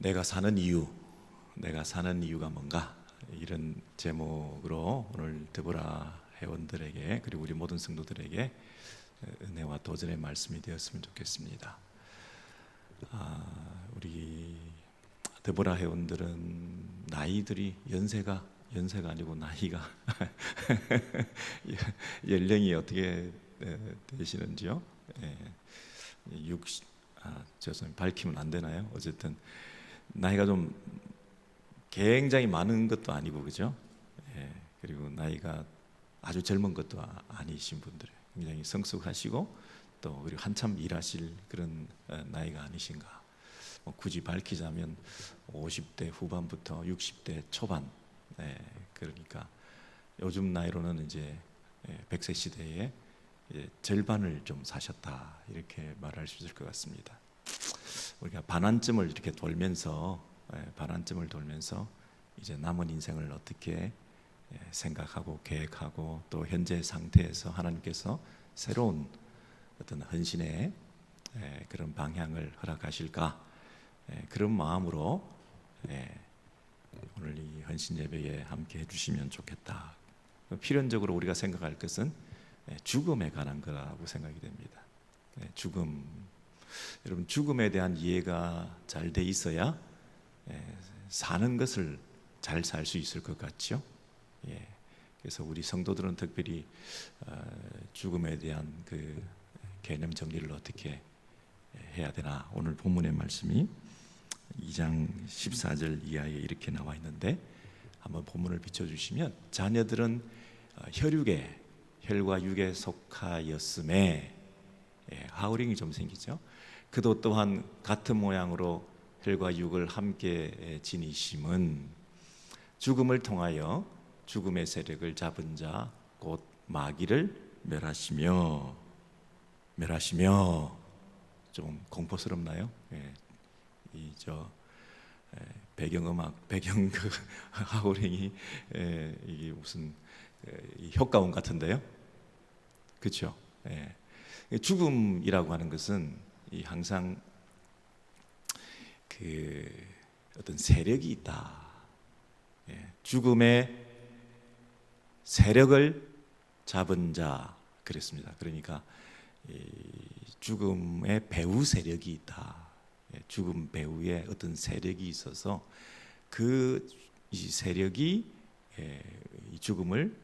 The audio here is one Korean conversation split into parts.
내가 사는 이유, 내가 사는 이유가 뭔가, 이런 제목으로 오늘 데보라 회원들에게 그리고 우리 모든 성도들에게 은혜와 도전의 말씀이 되었으면 좋겠습니다. 우리 데보라 회원들은 나이들이 연세가 아니고 나이가 연령이 어떻게 되시는지요? 60, 죄송합니다. 밝히면 안 되나요? 어쨌든 나이가 좀 굉장히 많은 것도 아니고, 그죠? 그리고 나이가 아주 젊은 것도 아니신 분들, 굉장히 성숙하시고 또 그리고 한참 일하실 그런 나이가 아니신가. 굳이 밝히자면 50대 후반부터 60대 초반. 그러니까 요즘 나이로는 이제 100세 시대에 절반을 좀 사셨다, 이렇게 말할 수 있을 것 같습니다. 우리가 반환점을 이렇게 돌면서 이제 남은 인생을 어떻게 생각하고 계획하고 또 현재 상태에서 하나님께서 새로운 어떤 헌신의 그런 방향을 허락하실까, 그런 마음으로 오늘 이 헌신 예배에 함께 해주시면 좋겠다. 필연적으로 우리가 생각할 것은 죽음에 관한 거라고 생각이 됩니다. 죽음, 여러분, 죽음에 대한 이해가 잘 돼 있어야 사는 것을 잘 살 수 있을 것 같죠. 그래서 우리 성도들은 특별히 죽음에 대한 그 개념 정리를 어떻게 해야 되나. 오늘 본문의 말씀이 2장 14절 이하에 이렇게 나와 있는데, 한번 본문을 비춰주시면, 자녀들은 혈과 육에 속하였음에, 하우링이 좀 생기죠. 그도 또한 같은 모양으로 혈과 육을 함께 지니심은 죽음을 통하여 죽음의 세력을 잡은 자 곧 마귀를 멸하시며. 좀 공포스럽나요? 배경음악, 그 하우링이 이게 무슨 효과음 같은데요, 그렇죠? 죽음이라고 하는 것은 항상 그 어떤 세력이 있다. 죽음의 세력을 잡은 자, 그랬습니다. 그러니까 죽음의 배후 세력이 있다. 죽음 배후에 어떤 세력이 있어서 이 세력이 이 죽음을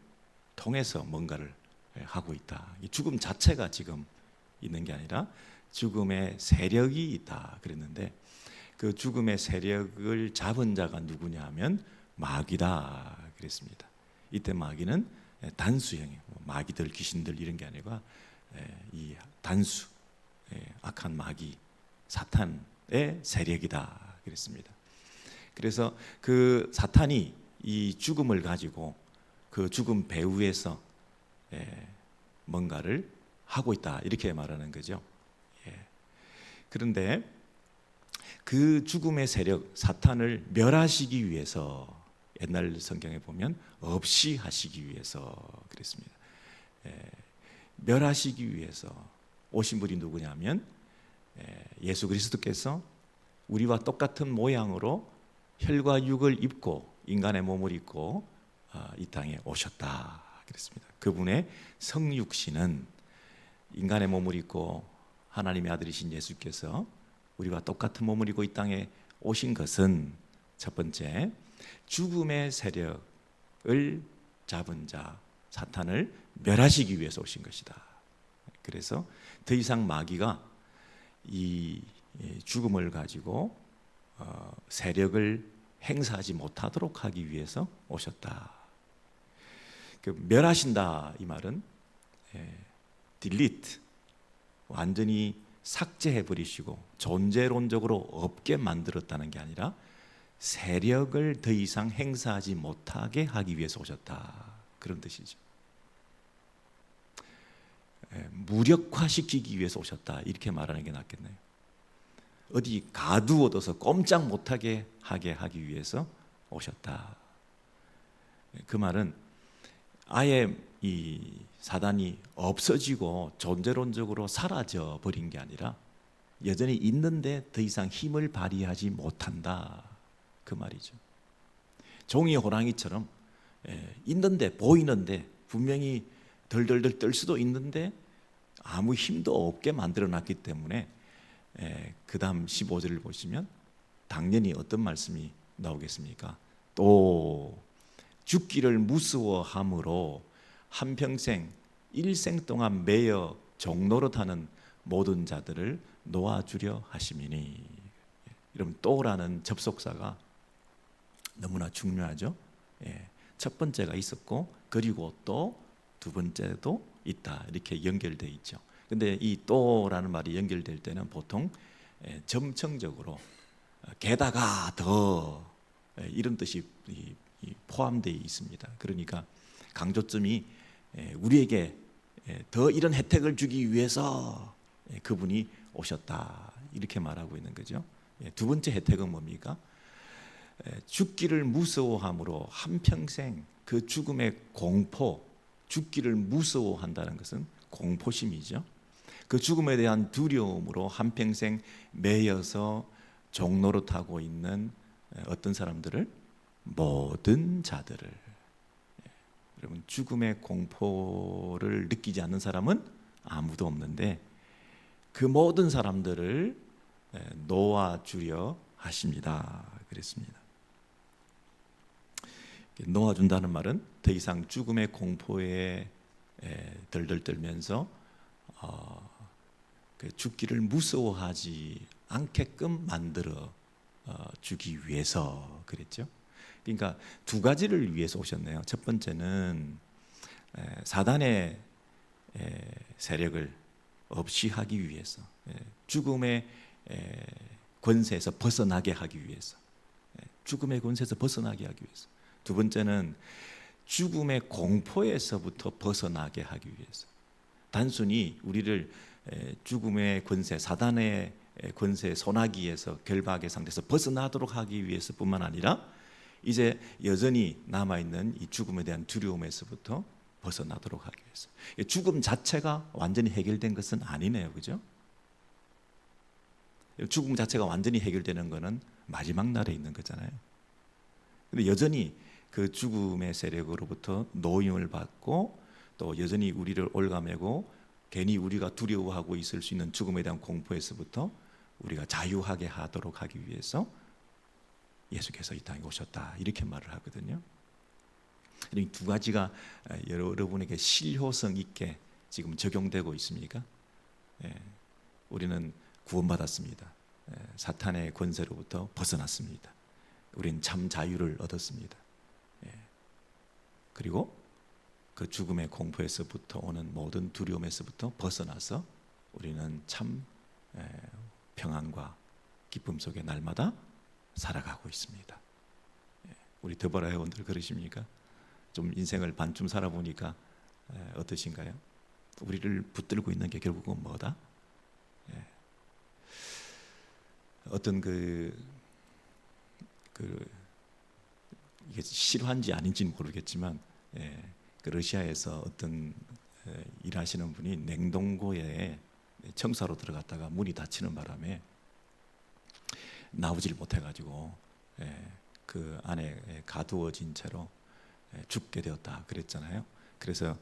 통해서 뭔가를 하고 있다. 이 죽음 자체가 지금 있는 게 아니라 죽음의 세력이 있다 그랬는데, 그 죽음의 세력을 잡은 자가 누구냐 하면 마귀다 그랬습니다. 이때 마귀는 단수형이에요. 마귀들, 귀신들 이런 게 아니라 이 단수, 악한 마귀, 사탄의 세력이다 그랬습니다. 그래서 그 사탄이 이 죽음을 가지고 그 죽음 배후에서 뭔가를 하고 있다, 이렇게 말하는 거죠. 그런데 그 죽음의 세력, 사탄을 멸하시기 위해서, 옛날 성경에 보면 없이 하시기 위해서 그랬습니다. 멸하시기 위해서 오신 분이 누구냐면 예수 그리스도께서 우리와 똑같은 모양으로 혈과 육을 입고, 인간의 몸을 입고 이 땅에 오셨다 그랬습니다. 그분의 성육신은, 인간의 몸을 입고 하나님의 아들이신 예수께서 우리와 똑같은 몸을 입고 이 땅에 오신 것은, 첫 번째, 죽음의 세력을 잡은 자 사탄을 멸하시기 위해서 오신 것이다. 그래서 더 이상 마귀가 이 죽음을 가지고 세력을 행사하지 못하도록 하기 위해서 오셨다. 그 멸하신다, 이 말은 delete, 완전히 삭제해버리시고 존재론적으로 없게 만들었다는 게 아니라 세력을 더 이상 행사하지 못하게 하기 위해서 오셨다, 그런 뜻이죠. 무력화시키기 위해서 오셨다, 이렇게 말하는 게 낫겠네요. 어디 가두어둬서 꼼짝 못하게 하기 위해서 오셨다. 그 말은 아예 이 사단이 없어지고 존재론적으로 사라져 버린 게 아니라 여전히 있는데 더 이상 힘을 발휘하지 못한다, 그 말이죠. 종이 호랑이처럼 있는데, 보이는데, 분명히 덜덜덜 떨 수도 있는데 아무 힘도 없게 만들어놨기 때문에 그 다음 15절을 보시면 당연히 어떤 말씀이 나오겠습니까? 또 죽기를 무서워함으로 한평생 일생 동안 매여 종노릇하는 모든 자들을 놓아주려 하심이니. 여러분, 또라는 접속사가 너무나 중요하죠. 첫 번째가 있었고, 그리고 또 두 번째도 있다, 이렇게 연결되어 있죠. 근데 이 또라는 말이 연결될 때는 보통 점층적으로 게다가 더 이런 뜻이 포함되어 있습니다. 그러니까 강조점이 우리에게 더 이런 혜택을 주기 위해서 그분이 오셨다, 이렇게 말하고 있는 거죠. 두 번째 혜택은 뭡니까? 죽기를 무서워함으로 한평생 그 죽음의 공포, 죽기를 무서워한다는 것은 공포심이죠. 그 죽음에 대한 두려움으로 한평생 매여서 종노릇하고 있는 어떤 사람들을? 모든 자들을. 여러분, 죽음의 공포를 느끼지 않는 사람은 아무도 없는데 그 모든 사람들을 놓아주려 하십니다, 그랬습니다. 놓아준다는 말은 더 이상 죽음의 공포에 덜덜 떨면서 죽기를 무서워하지 않게끔 만들어 주기 위해서 그랬죠. 그러니까 두 가지를 위해서 오셨네요. 첫 번째는 사단의 세력을 없이 하기 위해서, 죽음의 권세에서 벗어나게 하기 위해서, 죽음의 권세에서 벗어나게 하기 위해서. 두 번째는 죽음의 공포에서부터 벗어나게 하기 위해서. 단순히 우리를 죽음의 권세, 사단의 권세, 소나기에서, 결박의 상태에서 벗어나도록 하기 위해서뿐만 아니라 이제 여전히 남아있는 이 죽음에 대한 두려움에서부터 벗어나도록 하기 위해서. 죽음 자체가 완전히 해결된 것은 아니네요, 그죠? 죽음 자체가 완전히 해결되는 것은 마지막 날에 있는 거잖아요. 근데 여전히 그 죽음의 세력으로부터 노임을 받고 또 여전히 우리를 올가매고 괜히 우리가 두려워하고 있을 수 있는 죽음에 대한 공포에서부터 우리가 자유하게 하도록 하기 위해서 예수께서 이 땅에 오셨다, 이렇게 말을 하거든요. 이 두 가지가 여러분에게 실효성 있게 지금 적용되고 있습니까? 우리는 구원받았습니다. 사탄의 권세로부터 벗어났습니다. 우리는 참 자유를 얻었습니다. 그리고 그 죽음의 공포에서부터 오는 모든 두려움에서부터 벗어나서 우리는 참 평안과 기쁨 속에 날마다 살아가고 있습니다. 우리 더버라 회원들 그러십니까? 좀 인생을 반쯤 살아보니까 어떠신가요? 우리를 붙들고 있는 게 결국은 뭐다? 어떤 이게 실화인지 아닌지는 모르겠지만 그 러시아에서 어떤 일하시는 분이 냉동고에 청소하러 들어갔다가 문이 닫히는 바람에 나오질 못해가지고 그 안에 가두어진 채로 죽게 되었다 그랬잖아요. 그래서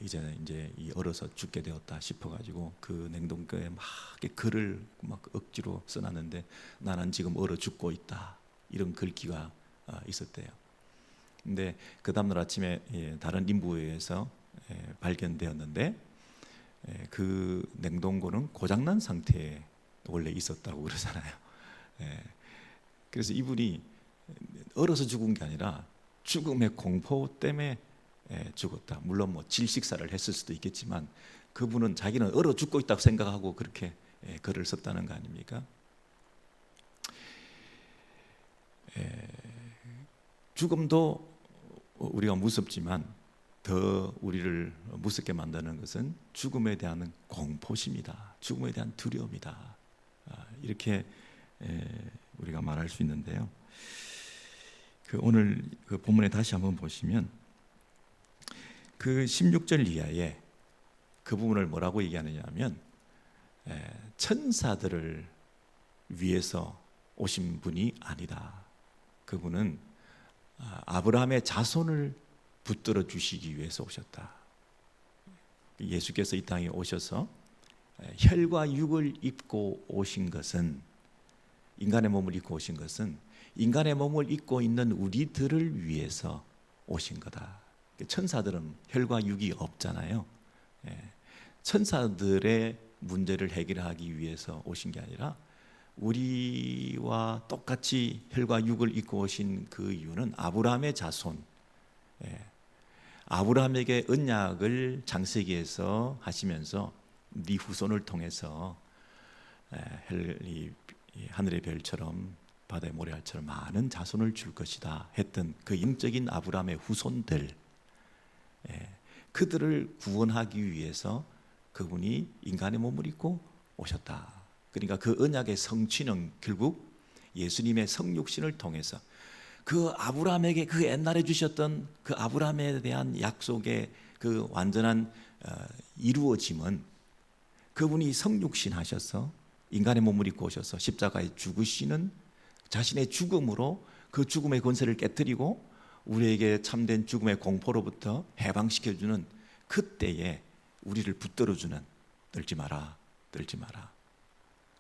이제는 이제 얼어서 죽게 되었다 싶어가지고 그 냉동고에 막 글을 막 억지로 써놨는데 나는 지금 얼어 죽고 있다, 이런 글귀가 있었대요. 근데 그 다음날 아침에 다른 인부에 의해서 발견되었는데 그 냉동고는 고장난 상태에 원래 있었다고 그러잖아요. 그래서 이분이 얼어서 죽은 게 아니라 죽음의 공포 때문에 죽었다. 물론 뭐 질식사를 했을 수도 있겠지만 그분은 자기는 얼어 죽고 있다고 생각하고 그렇게 글을 썼다는 거 아닙니까? 죽음도 우리가 무섭지만 더 우리를 무섭게 만드는 것은 죽음에 대한 공포심이다, 죽음에 대한 두려움이다, 이렇게 우리가 말할 수 있는데요. 오늘 그 본문에 다시 한번 보시면 그 16절 이하에 그 부분을 뭐라고 얘기하느냐 하면 천사들을 위해서 오신 분이 아니다. 그분은 아브라함의 자손을 붙들어 주시기 위해서 오셨다. 예수께서 이 땅에 오셔서 혈과 육을 입고 오신 것은, 인간의 몸을 입고 오신 것은 인간의 몸을 입고 있는 우리들을 위해서 오신 거다. 천사들은 혈과 육이 없잖아요. 천사들의 문제를 해결하기 위해서 오신 게 아니라 우리와 똑같이 혈과 육을 입고 오신 그 이유는 아브라함의 자손, 아브라함에게 언약을 창세기에서 하시면서 네 후손을 통해서 하늘의 별처럼 바다의 모래알처럼 많은 자손을 줄 것이다 했던 그 영적인 아브라함의 후손들, 그들을 구원하기 위해서 그분이 인간의 몸을 입고 오셨다. 그러니까 그 언약의 성취는 결국 예수님의 성육신을 통해서 그 아브라함에게 그 옛날에 주셨던 그 아브라함에 대한 약속의 그 완전한 이루어짐은 그분이 성육신 하셔서 인간의 몸을 입고 오셔서 십자가에 죽으시는 자신의 죽음으로 그 죽음의 권세를 깨뜨리고 우리에게 참된 죽음의 공포로부터 해방시켜주는 그때에 우리를 붙들어주는, 떨지 마라, 떨지 마라,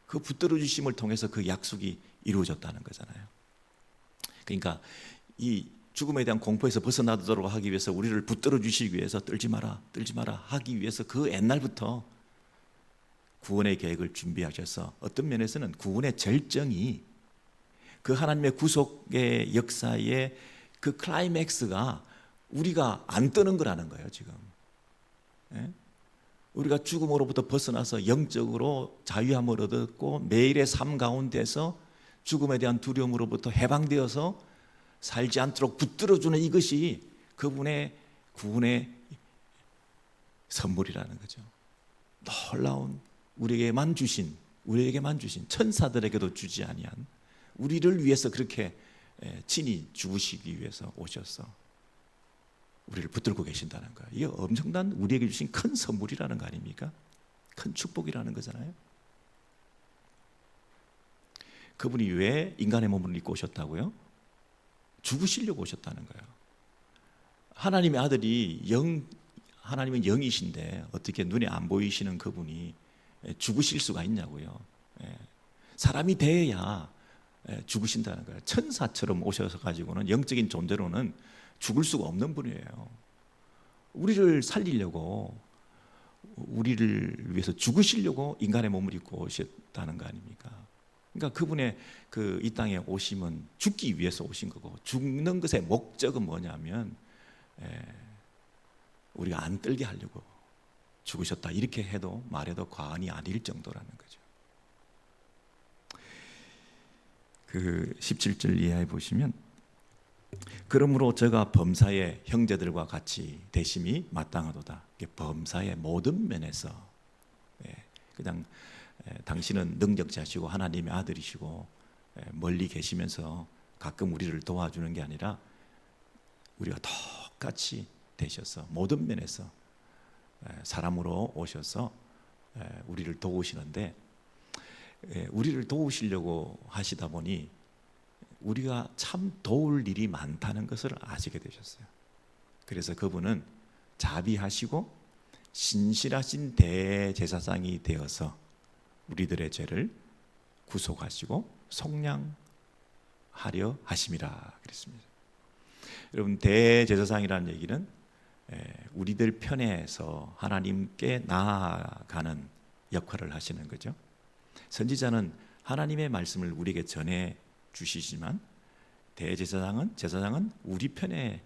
그 붙들어 주심을 통해서 그 약속이 이루어졌다는 거잖아요. 그러니까 이 죽음에 대한 공포에서 벗어나도록 하기 위해서 우리를 붙들어 주시기 위해서 떨지 마라, 떨지 마라 하기 위해서 그 옛날부터 구원의 계획을 준비하셔서 어떤 면에서는 구원의 절정이 그 하나님의 구속의 역사의 그 클라이맥스가 우리가 안 떠는 거라는 거예요. 지금 우리가 죽음으로부터 벗어나서 영적으로 자유함을 얻었고 매일의 삶 가운데서 죽음에 대한 두려움으로부터 해방되어서 살지 않도록 붙들어주는 이것이 그분의 구원의 선물이라는 거죠. 놀라운 우리에게만 주신 천사들에게도 주지 아니한 우리를 위해서 그렇게 친히 죽으시기 위해서 오셔서 우리를 붙들고 계신다는 거예요. 이게 엄청난 우리에게 주신 큰 선물이라는 거 아닙니까? 큰 축복이라는 거잖아요. 그분이 왜 인간의 몸을 입고 오셨다고요? 죽으시려고 오셨다는 거예요. 하나님의 아들이 하나님은 영이신데 어떻게 눈에 안 보이시는 그분이 죽으실 수가 있냐고요. 사람이 되어야 죽으신다는 거예요. 천사처럼 오셔서 가지고는 영적인 존재로는 죽을 수가 없는 분이에요. 우리를 살리려고, 우리를 위해서 죽으시려고 인간의 몸을 입고 오셨다는 거 아닙니까? 그러니까 그분의 그 이 땅에 오심은 죽기 위해서 오신 거고, 죽는 것의 목적은 뭐냐면 우리가 안 떨게 하려고 죽으셨다, 이렇게 해도 말해도 과언이 아닐 정도라는 거죠. 그 17절 이하에 보시면, 그러므로 저가 범사의 형제들과 같이 대심이 마땅하도다. 범사의 모든 면에서, 그냥 당신은 능력자시고 하나님의 아들이시고 멀리 계시면서 가끔 우리를 도와주는 게 아니라 우리가 똑같이 되셔서 모든 면에서 사람으로 오셔서 우리를 도우시는데, 우리를 도우시려고 하시다 보니 우리가 참 도울 일이 많다는 것을 아시게 되셨어요. 그래서 그분은 자비하시고 신실하신 대제사장이 되어서 우리들의 죄를 구속하시고 속량하려 하심이라 그랬습니다. 여러분, 대제사장이라는 얘기는 우리들 편에서 하나님께 나아가는 역할을 하시는 거죠. 선지자는 하나님의 말씀을 우리에게 전해 주시지만 제사장은 우리 편의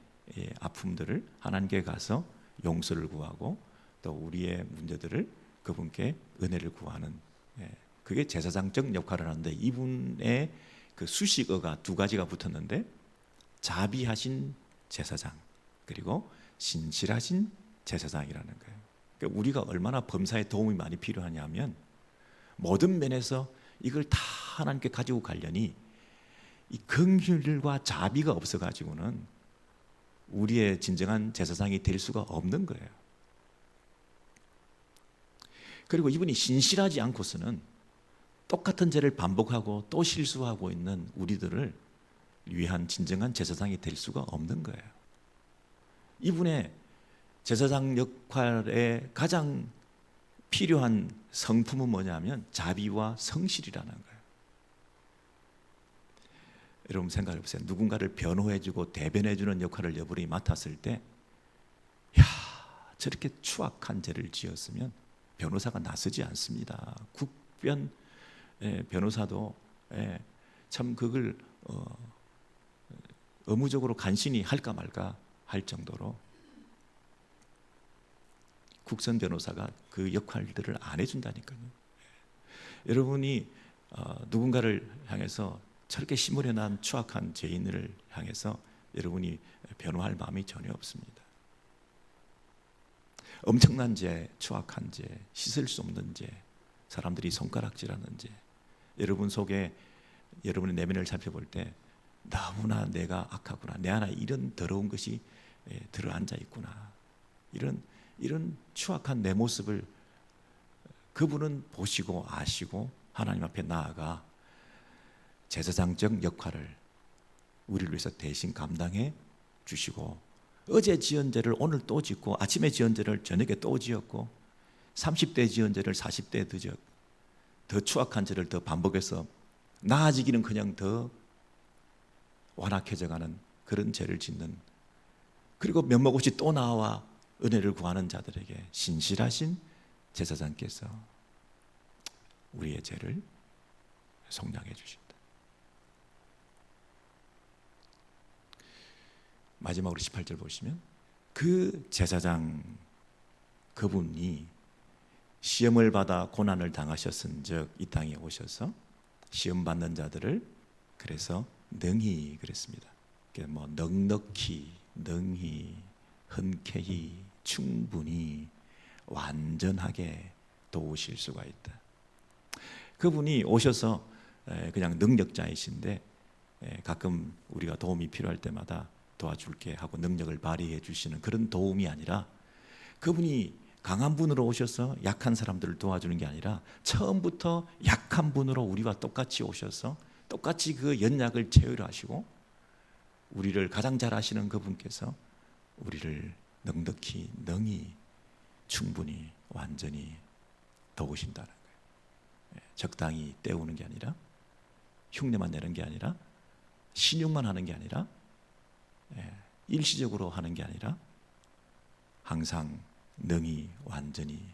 아픔들을 하나님께 가서 용서를 구하고 또 우리의 문제들을 그분께 은혜를 구하는, 그게 제사장적 역할을 하는데, 이분의 그 수식어가 두 가지가 붙었는데, 자비하신 제사장 그리고 신실하신 제사장이라는 거예요. 그러니까 우리가 얼마나 범사에 도움이 많이 필요하냐면, 모든 면에서 이걸 다 하나님께 가지고 가려니 이 긍휼과 자비가 없어가지고는 우리의 진정한 제사장이 될 수가 없는 거예요. 그리고 이분이 신실하지 않고서는 똑같은 죄를 반복하고 또 실수하고 있는 우리들을 위한 진정한 제사장이 될 수가 없는 거예요. 이분의 제사장 역할에 가장 필요한 성품은 뭐냐면 자비와 성실이라는 거예요. 여러분 생각해 보세요. 누군가를 변호해주고 대변해주는 역할을 여러분이 맡았을 때, 야, 저렇게 추악한 죄를 지었으면 변호사가 나서지 않습니다. 국변 변호사도 참 그걸 의무적으로 간신히 할까 말까 할 정도로 국선 변호사가 그 역할들을 안 해준다니까요. 여러분이 누군가를 향해서 저렇게 심으려 난 추악한 죄인을 향해서 여러분이 변호할 마음이 전혀 없습니다. 엄청난 죄, 추악한 죄, 씻을 수 없는 죄, 사람들이 손가락질하는 죄, 여러분 속에 여러분의 내면을 살펴볼 때 너무나 내가 악하구나, 내 안에 이런 더러운 것이 들어앉아 있구나, 이런 추악한 내 모습을 그분은 보시고 아시고 하나님 앞에 나아가 제사장적 역할을 우리를 위해서 대신 감당해 주시고, 어제 지은 죄를 오늘 또 짓고, 아침에 지은 죄를 저녁에 또 지었고, 30대 지은 죄를 40대에 더 추악한 죄를 더 반복해서 나아지기는 그냥 더 완악해져가는 그런 죄를 짓는, 그리고 면목없이 또 나와 은혜를 구하는 자들에게 신실하신 제사장께서 우리의 죄를 속량해 주신다. 마지막으로 18절 보시면, 그 제사장 그분이 시험을 받아 고난을 당하셨은즉 이 땅에 오셔서 시험 받는 자들을 그래서 능히, 그랬습니다. 뭐 넉넉히, 능히, 흔쾌히, 충분히, 완전하게 도우실 수가 있다. 그분이 오셔서 그냥 능력자이신데 가끔 우리가 도움이 필요할 때마다 도와줄게 하고 능력을 발휘해 주시는 그런 도움이 아니라, 그분이 강한 분으로 오셔서 약한 사람들을 도와주는 게 아니라 처음부터 약한 분으로 우리와 똑같이 오셔서 똑같이 그 연약을 체휼하시고 우리를 가장 잘 아시는 그분께서 우리를 넉넉히, 능히, 충분히, 완전히 도우신다는 거예요. 적당히 때우는 게 아니라, 흉내만 내는 게 아니라, 신용만 하는 게 아니라, 일시적으로 하는 게 아니라 항상 능히, 완전히,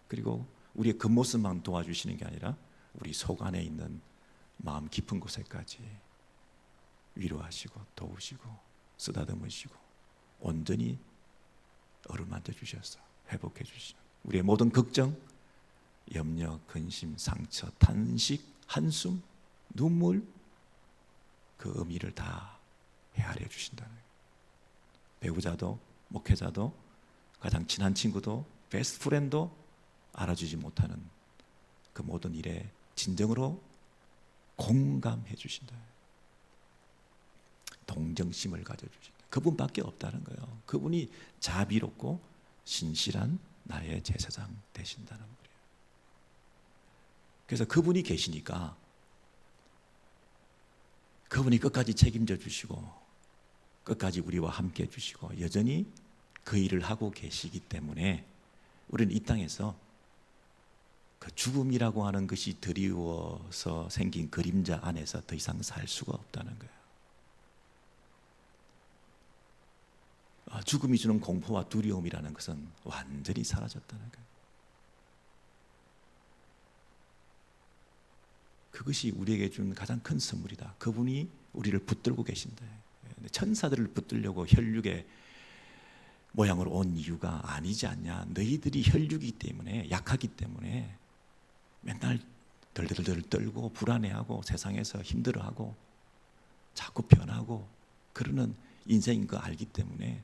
그리고 우리의 겉모습만 도와주시는 게 아니라 우리 속 안에 있는 마음 깊은 곳에까지 위로하시고 도우시고 쓰다듬으시고 온전히 어루만져 주셔서 회복해 주시는, 우리의 모든 걱정, 염려, 근심, 상처, 탄식, 한숨, 눈물, 그 의미를 다 헤아려 주신다는 거예요. 배우자도 목회자도 가장 친한 친구도 베스트 프렌드도 알아주지 못하는 그 모든 일에 진정으로 공감해 주신다. 동정심을 가져주신다. 그분밖에 없다는 거예요. 그분이 자비롭고 신실한 나의 제사장 되신다는 거예요. 그래서 그분이 계시니까 그분이 끝까지 책임져 주시고 끝까지 우리와 함께 해주시고 여전히 그 일을 하고 계시기 때문에 우리는 이 땅에서 그 죽음이라고 하는 것이 드리워서 생긴 그림자 안에서 더 이상 살 수가 없다는 거예요. 죽음이 주는 공포와 두려움이라는 것은 완전히 사라졌다는 거예요. 그것이 우리에게 준 가장 큰 선물이다. 그분이 우리를 붙들고 계신다. 천사들을 붙들려고 혈육의 모양으로 온 이유가 아니지 않냐. 너희들이 혈육이기 때문에, 약하기 때문에 맨날 덜덜덜 떨고 불안해하고 세상에서 힘들어하고 자꾸 변하고 그러는 인생인 거 알기 때문에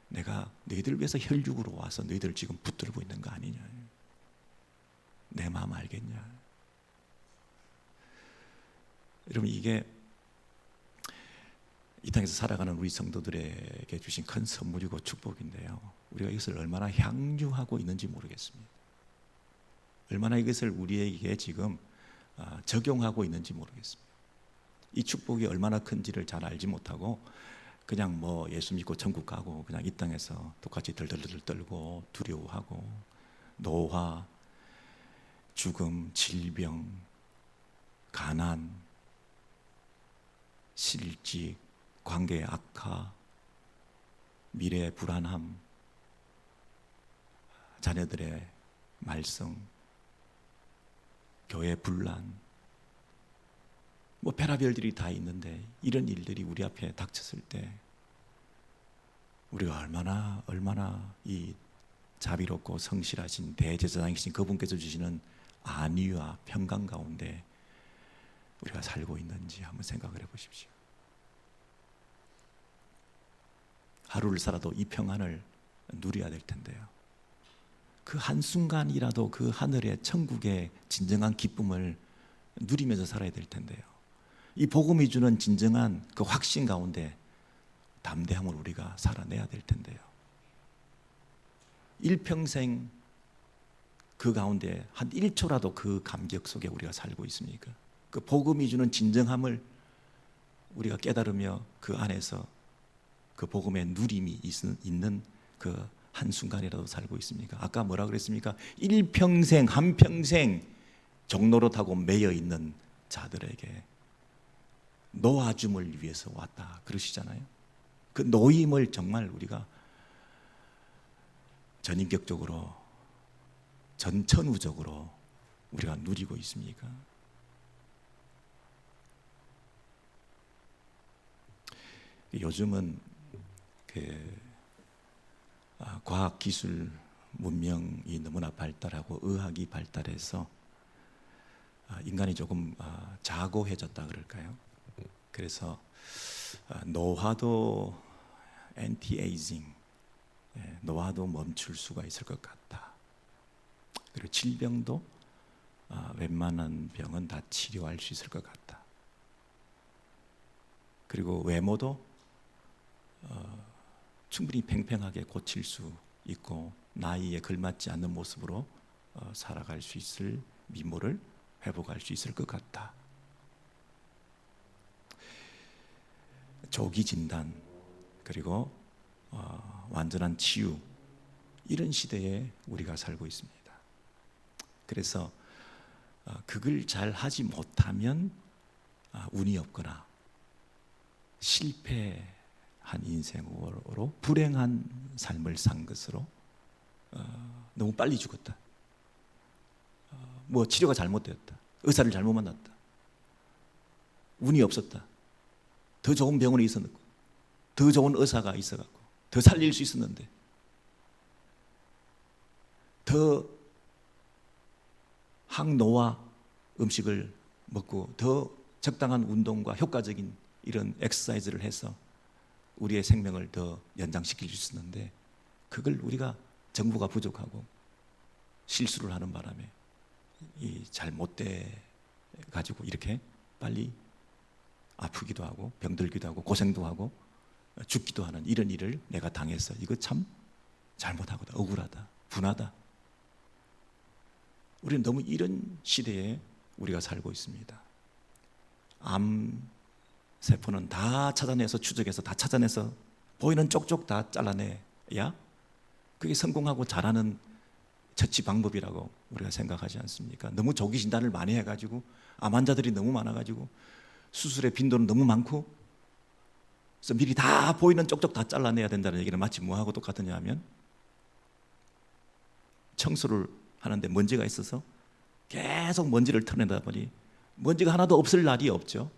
내가 너희들을 위해서 혈육으로 와서 너희들을 지금 붙들고 있는 거 아니냐. 내 마음 알겠냐. 여러분, 이게 이 땅에서 살아가는 우리 성도들에게 주신 큰 선물이고 축복인데요, 우리가 이것을 얼마나 향유하고 있는지 모르겠습니다. 얼마나 이것을 우리에게 지금 적용하고 있는지 모르겠습니다. 이 축복이 얼마나 큰지를 잘 알지 못하고 그냥 뭐 예수 믿고 천국 가고 그냥 이 땅에서 똑같이 덜덜덜 떨고 두려워하고 노화, 죽음, 질병, 가난, 실직, 관계의 악화, 미래의 불안함, 자녀들의 말썽, 교회 분란, 뭐 별하별들이 다 있는데 이런 일들이 우리 앞에 닥쳤을 때 우리가 얼마나 이 자비롭고 성실하신 대제사장이신 그분께서 주시는 안위와 평강 가운데 우리가 살고 있는지 한번 생각을 해보십시오. 하루를 살아도 이 평안을 누려야 될 텐데요. 그 한순간이라도 그 하늘의 천국의 진정한 기쁨을 누리면서 살아야 될 텐데요. 이 복음이 주는 진정한 그 확신 가운데 담대함을 우리가 살아내야 될 텐데요. 일평생 그 가운데 한 1초라도 그 감격 속에 우리가 살고 있습니까? 그 복음이 주는 진정함을 우리가 깨달으며 그 안에서 그 복음의 누림이 있는 그 한순간이라도 살고 있습니까? 아까 뭐라 그랬습니까? 일평생 한평생 종로로 타고 매여 있는 자들에게 놓아줌을 위해서 왔다 그러시잖아요. 그 놓임을 정말 우리가 전인격적으로 전천후적으로 우리가 누리고 있습니까? 요즘은 과학 기술 문명이 너무나 발달하고 의학이 발달해서 인간이 조금 자고해졌다 그럴까요? 그래서 노화도 엔티에이징, 노화도 멈출 수가 있을 것 같다. 그리고 질병도 웬만한 병은 다 치료할 수 있을 것 같다. 그리고 외모도 충분히 팽팽하게 고칠 수 있고 나이에 걸맞지 않는 모습으로 살아갈 수 있을 미모를 회복할 수 있을 것 같다. 조기 진단 그리고 완전한 치유, 이런 시대에 우리가 살고 있습니다. 그래서 그걸 잘 하지 못하면 운이 없거나 실패한 인생으로 불행한 삶을 산 것으로 너무 빨리 죽었다. 뭐 치료가 잘못되었다. 의사를 잘못 만났다. 운이 없었다. 더 좋은 병원이 있었고 더 좋은 의사가 있어갖고 더 살릴 수 있었는데 더 항노화 음식을 먹고 더 적당한 운동과 효과적인 이런 엑서사이즈를 해서 우리의 생명을 더 연장시킬 수 있었는데 그걸 우리가 정부가 부족하고 실수를 하는 바람에 잘 못돼 가지고 이렇게 빨리 아프기도 하고 병들기도 하고 고생도 하고 죽기도 하는 이런 일을 내가 당해서 이거 참 잘못하고다, 억울하다, 분하다. 우리는 너무 이런 시대에 우리가 살고 있습니다. 암 세포는 다 찾아내서 추적해서 다 찾아내서 보이는 쪽쪽 다 잘라내야 그게 성공하고 잘하는 처치 방법이라고 우리가 생각하지 않습니까? 너무 조기 진단을 많이 해가지고 암 환자들이 너무 많아가지고 수술의 빈도는 너무 많고 그래서 미리 다 보이는 쪽쪽 다 잘라내야 된다는 얘기는 마치 뭐하고 똑같으냐 하면 청소를 하는데 먼지가 있어서 계속 먼지를 털어내다 보니 먼지가 하나도 없을 날이 없죠.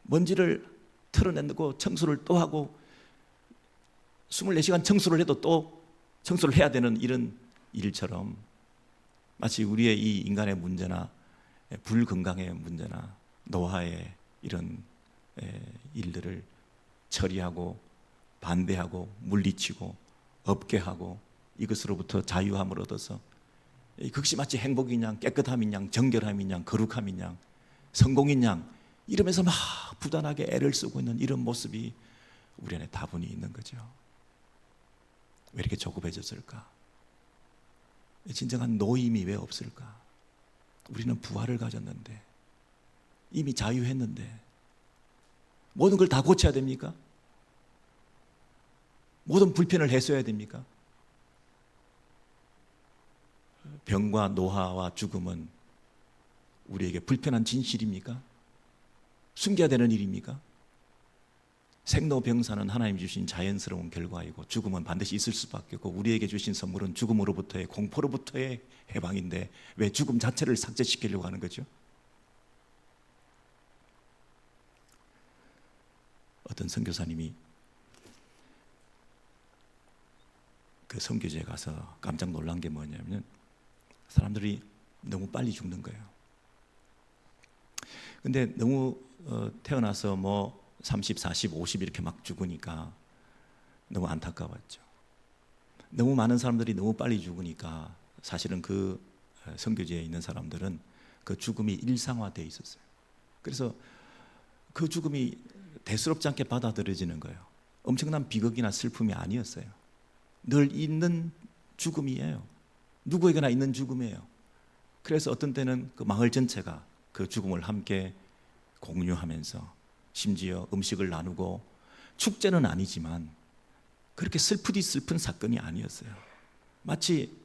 먼지를 털어내고 청소를 또 하고 24시간 청소를 해도 또 청소를 해야 되는 이런 일처럼 마치 우리의 이 인간의 문제나 불건강의 문제나 노화의 이런 일들을 처리하고 반대하고 물리치고 없게 하고 이것으로부터 자유함을 얻어서 그것이 마치 행복이냐 깨끗함이냐 정결함이냐 거룩함이냐 성공이냐 이러면서 막 부단하게 애를 쓰고 있는 이런 모습이 우리 안에 다분히 있는 거죠. 왜 이렇게 조급해졌을까? 진정한 노임이 왜 없을까? 우리는 부활을 가졌는데, 이미 자유했는데 모든 걸 다 고쳐야 됩니까? 모든 불편을 해소해야 됩니까? 병과 노화와 죽음은 우리에게 불편한 진실입니까? 숨겨야 되는 일입니까? 생로병사는 하나님 주신 자연스러운 결과이고 죽음은 반드시 있을 수밖에 없고 우리에게 주신 선물은 죽음으로부터의 공포로부터의 해방인데 왜 죽음 자체를 삭제시키려고 하는 거죠? 어떤 선교사님이 그 선교지에 가서 깜짝 놀란 게 뭐냐면 사람들이 너무 빨리 죽는 거예요. 근데 너무 태어나서 뭐 30, 40, 50 이렇게 막 죽으니까 너무 안타까웠죠. 너무 많은 사람들이 너무 빨리 죽으니까 사실은 그 선교지에 있는 사람들은 그 죽음이 일상화되어 있었어요. 그래서 그 죽음이 대수롭지 않게 받아들여지는 거예요. 엄청난 비극이나 슬픔이 아니었어요. 늘 있는 죽음이에요. 누구에게나 있는 죽음이에요. 그래서 어떤 때는 그 마을 전체가 그 죽음을 함께 공유하면서 심지어 음식을 나누고 축제는 아니지만 그렇게 슬프디 슬픈 사건이 아니었어요. 마치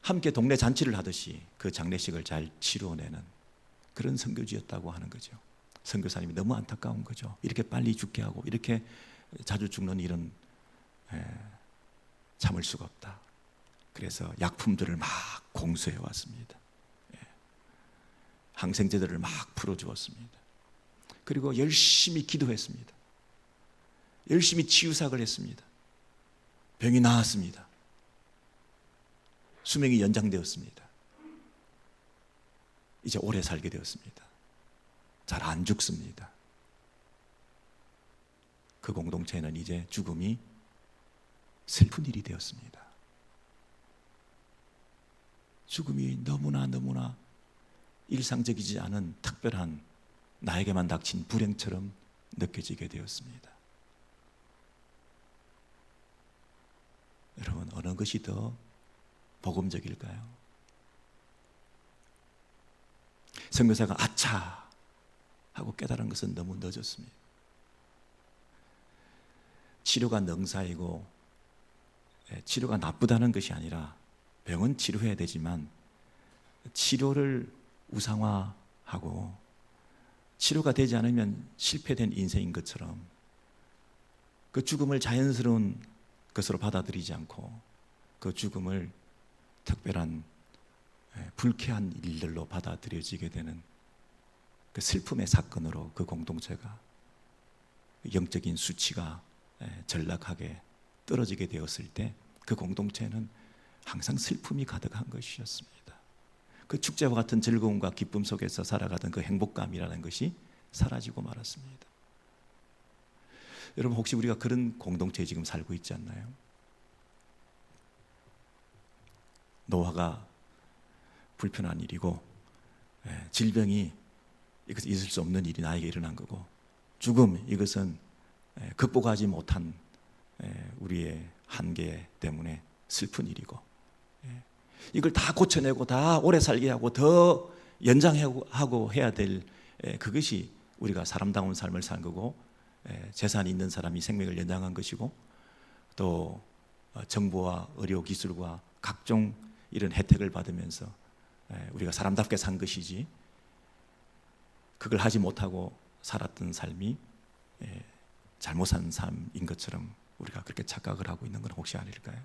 함께 동네 잔치를 하듯이 그 장례식을 잘 치루어내는 그런 선교지였다고 하는 거죠. 선교사님이 너무 안타까운 거죠. 이렇게 빨리 죽게 하고 이렇게 자주 죽는 일은 참을 수가 없다. 그래서 약품들을 막 공수해 왔습니다. 항생제들을 막 풀어주었습니다. 그리고 열심히 기도했습니다. 열심히 치유사역을 했습니다. 병이 나았습니다. 수명이 연장되었습니다. 이제 오래 살게 되었습니다. 잘 안 죽습니다. 그 공동체는 이제 죽음이 슬픈 일이 되었습니다. 죽음이 너무나 일상적이지 않은 특별한 나에게만 닥친 불행처럼 느껴지게 되었습니다. 여러분, 어느 것이 더 복음적일까요? 선교사가 아차 하고 깨달은 것은 너무 늦었습니다. 치료가 능사이고 치료가 나쁘다는 것이 아니라 병은 치료해야 되지만 치료를 우상화하고 치료가 되지 않으면 실패된 인생인 것처럼 그 죽음을 자연스러운 것으로 받아들이지 않고 그 죽음을 특별한 불쾌한 일들로 받아들여지게 되는 그 슬픔의 사건으로 그 공동체가 영적인 수치가 전락하게 떨어지게 되었을 때 그 공동체는 항상 슬픔이 가득한 것이었습니다. 그 축제와 같은 즐거움과 기쁨 속에서 살아가던 그 행복감이라는 것이 사라지고 말았습니다. 여러분, 혹시 우리가 그런 공동체에 지금 살고 있지 않나요? 노화가 불편한 일이고 질병이 이것은 있을 수 없는 일이 나에게 일어난 거고 죽음 이것은 극복하지 못한 우리의 한계 때문에 슬픈 일이고 이걸 다 고쳐내고 다 오래 살게 하고 더 연장하고 해야 될 그것이 우리가 사람다운 삶을 산 거고 재산이 있는 사람이 생명을 연장한 것이고 또 정보와 의료 기술과 각종 이런 혜택을 받으면서 우리가 사람답게 산 것이지 그걸 하지 못하고 살았던 삶이 잘못 산 삶인 것처럼 우리가 그렇게 착각을 하고 있는 건 혹시 아닐까요?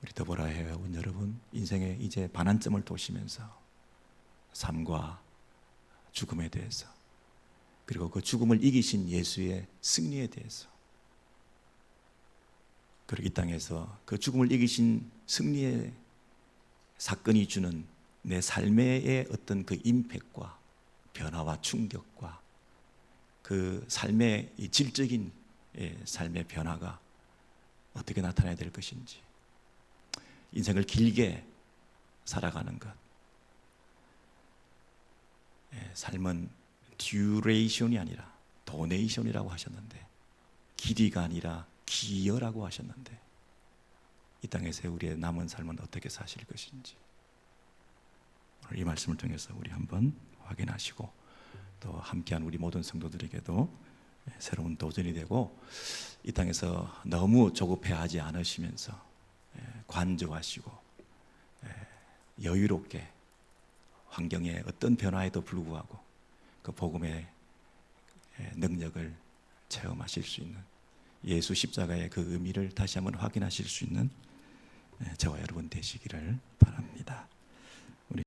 우리 더보라 회원 여러분, 인생에 이제 반환점을 도시면서 삶과 죽음에 대해서 그리고 그 죽음을 이기신 예수의 승리에 대해서 그리고 이 땅에서 그 죽음을 이기신 승리의 사건이 주는 내 삶의 어떤 그 임팩트와 변화와 충격과 그 삶의 이 질적인 삶의 변화가 어떻게 나타나야 될 것인지 인생을 길게 살아가는 것 삶은 듀레이션이 아니라 도네이션이라고 하셨는데 길이가 아니라 기여라고 하셨는데 이 땅에서 우리의 남은 삶은 어떻게 사실 것인지 오늘 이 말씀을 통해서 우리 한번 확인하시고 또 함께한 우리 모든 성도들에게도 새로운 도전이 되고 이 땅에서 너무 조급해하지 않으시면서 관조하시고 여유롭게 환경의 어떤 변화에도 불구하고 그 복음의 능력을 체험하실 수 있는 예수 십자가의 그 의미를 다시 한번 확인하실 수 있는 저와 여러분 되시기를 바랍니다.